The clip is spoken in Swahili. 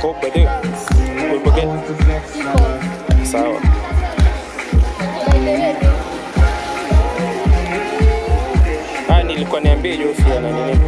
Kobe ndio. Ulipokea? Sawa. Nilikuwa niambie Josia na nini.